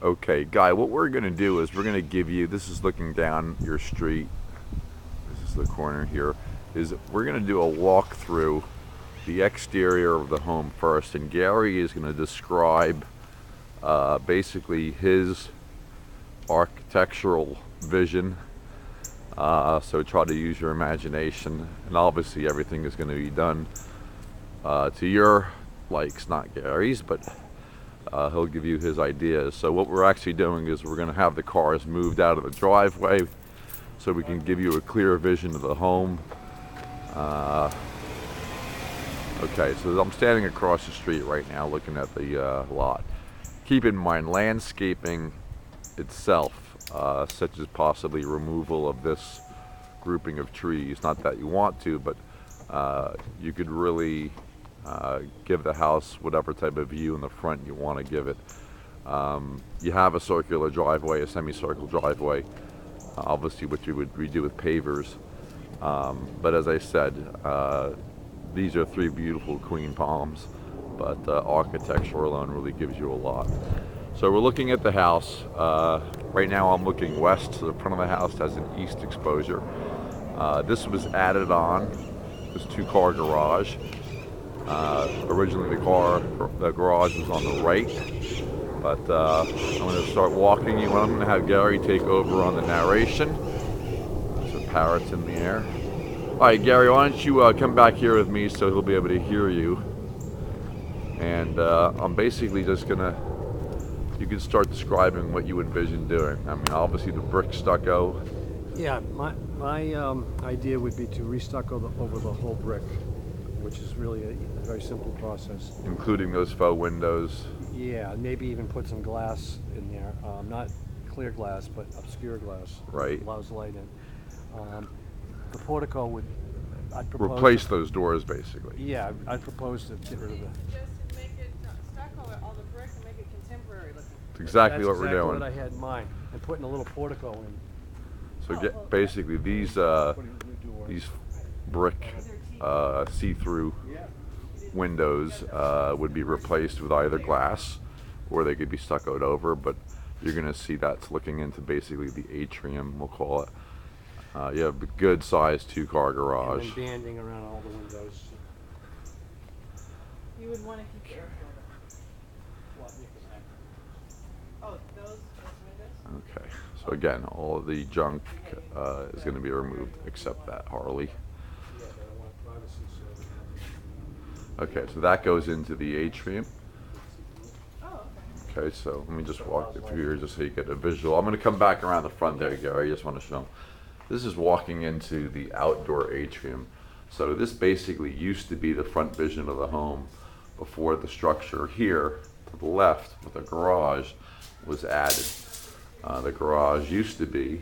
Okay, Guy, what we're going to do is we're going to give you, this is looking down your street, this is the corner here, is we're going to do a walk through the exterior of the home first, and Gary is going to describe basically his architectural vision. So try to use your imagination, and obviously everything is going to be done to your likes, not Gary's, but he'll give you his ideas. So what we're actually doing is we're going to have the cars moved out of the driveway so we can give you a clear vision of the home. Uh, okay, so I'm standing across the street right now looking at the lot. Keep in mind, landscaping itself, such as possibly removal of this grouping of trees, not that you want to, but you could really give the house whatever type of view in the front you want to give it. You have a circular driveway, a semicircle driveway, obviously what you would redo with pavers. But as I said, these are three beautiful queen palms, but architecture alone really gives you a lot. So we're looking at the house. Right now I'm looking west, so the front of the house has an east exposure. This was added on, this two-car garage. Originally the garage was on the right, but I'm going to start walking you, and I'm going to have Gary take over on the narration. Some parrots in the air. All right, Gary, why don't you come back here with me so he'll be able to hear you. And I'm basically just going to, you can start describing what you envision doing. I mean, obviously the brick stucco. Yeah, my idea would be to restucco over the whole brick, which is really a very simple process. Including those faux windows. Yeah, maybe even put some glass in there. Not clear glass, but obscure glass. Right. Allows light in. The portico would, I'd propose... Replace those doors, basically. Yeah, I'd propose to get rid of the... Just make it stucco all the bricks and make it contemporary looking. It's exactly what we're doing. That's exactly what I had in mind. And putting a little portico in. So basically these brick see-through windows would be replaced with either glass or they could be stuccoed over, but you're going to see that's looking into basically the atrium, we'll call it. You have a good sized two-car garage. And then banding around all the windows. You would want to keep Oh, those windows? Okay, so again, all of the junk is going to be removed except that Harley. Okay, so that goes into the atrium. Oh, Okay, so let me just walk you through here just so you get a visual. I'm going to come back around the front there, Gary. I just want to show them. This is walking into the outdoor atrium. So this basically used to be the front vision of the home before the structure here to the left with the garage was added. The garage used to be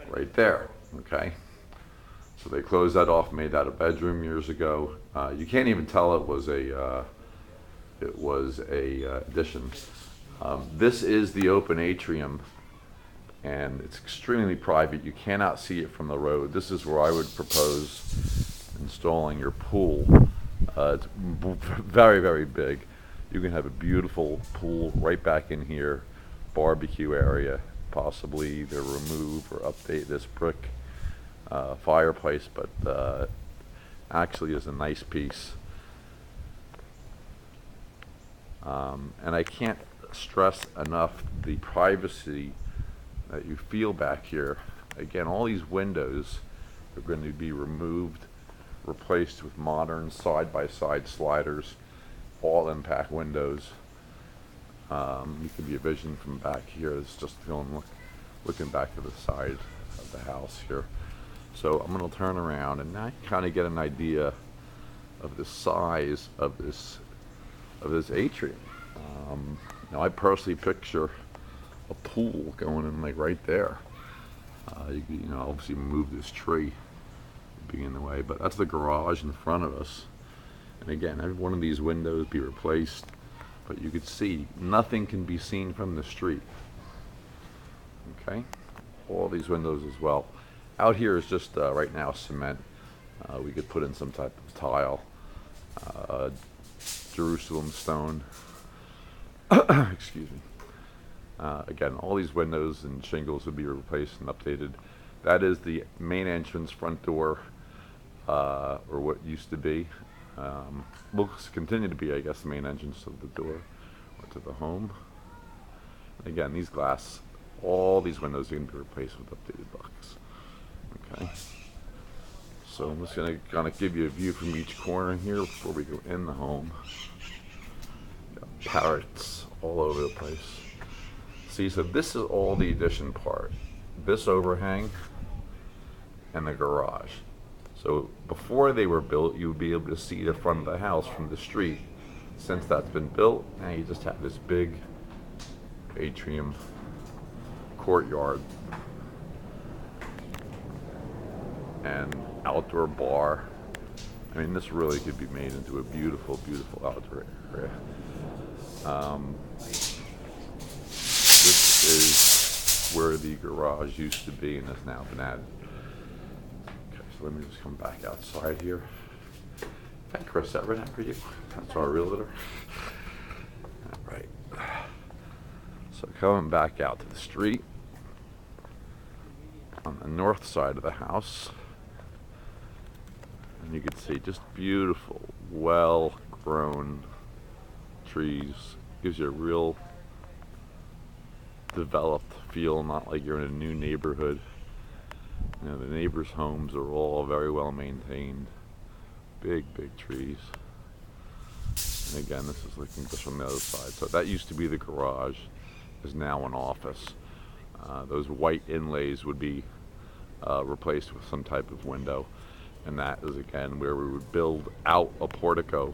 right there, okay? So they closed that off, made that a bedroom years ago. You can't even tell it was a addition. This is the open atrium, and it's extremely private. You cannot see it from the road. This is where I would propose installing your pool. It's very, very big. You can have a beautiful pool right back in here, barbecue area, possibly either remove or update this brick fireplace, but actually is a nice piece. And I can't stress enough the privacy that you feel back here. Again, all these windows are going to be removed, replaced with modern side-by-side sliders, all impact windows. You can be a vision from back here. It's just looking back to the side of the house here. So I'm going to turn around and now you kind of get an idea of the size of this atrium. Now I personally picture a pool going in like right there. You know, obviously move this tree to be in the way, but that's the garage in front of us. And again, every one of these windows be replaced, but you could see nothing can be seen from the street. Okay, all these windows as well. Out here is just right now cement. We could put in some type of tile, Jerusalem stone. Excuse me. Again, all these windows and shingles would be replaced and updated. That is the main entrance front door, or what used to be. Will continue to be, I guess, the main entrance of the door or to the home. Again, these glass, all these windows are going to be replaced with updated locks. Okay. So I'm just going to kind of give you a view from each corner here before we go in the home. Got parrots all over the place. See, so this is all the addition part. This overhang and the garage. So before they were built, you would be able to see the front of the house from the street. Since that's been built, now you just have this big atrium courtyard and outdoor bar. I mean, this really could be made into a beautiful, beautiful outdoor area. This is where the garage used to be and has now been added. Okay, so let me just come back outside here. Hi, Chris, that right after you? That's our realtor. All right. So coming back out to the street, on the north side of the house, and you can see just beautiful, well-grown trees. Gives you a real developed feel, not like you're in a new neighborhood. You know, the neighbors' homes are all very well maintained. Big, big trees. And again, this is looking just from the other side. So that used to be the garage, is now an office. Those white inlays would be replaced with some type of window. And that is, again, where we would build out a portico,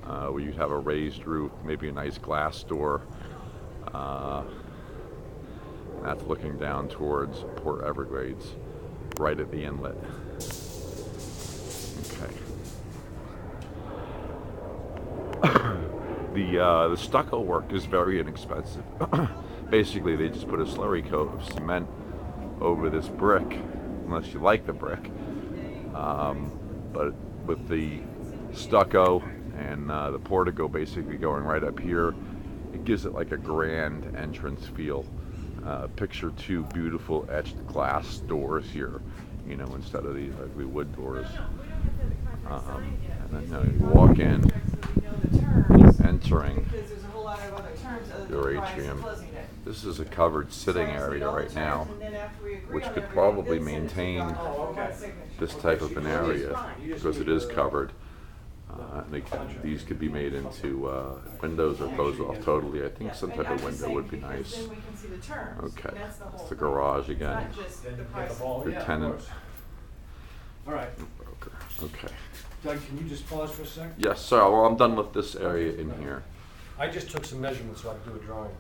where you'd have a raised roof, maybe a nice glass door. And that's looking down towards Port Everglades, right at the inlet. Okay. The stucco work is very inexpensive. Basically, they just put a slurry coat of cement over this brick, unless you like the brick. But with the stucco and the portico basically going right up here, it gives it like a grand entrance feel. Picture two beautiful etched glass doors here, you know, instead of these ugly wood doors. And then, you know, you walk in, you're entering your atrium. This is a covered sitting area right now, which could probably maintain this type of an area because it is covered. These could be made into windows or closed off totally. I think some type of window would be nice. Okay, that's the garage again. Your tenant. All right. Broker. Okay. Doug, can you just pause for a second? Yes, sir. Well, I'm done with this area in here. I just took some measurements so I could do a drawing.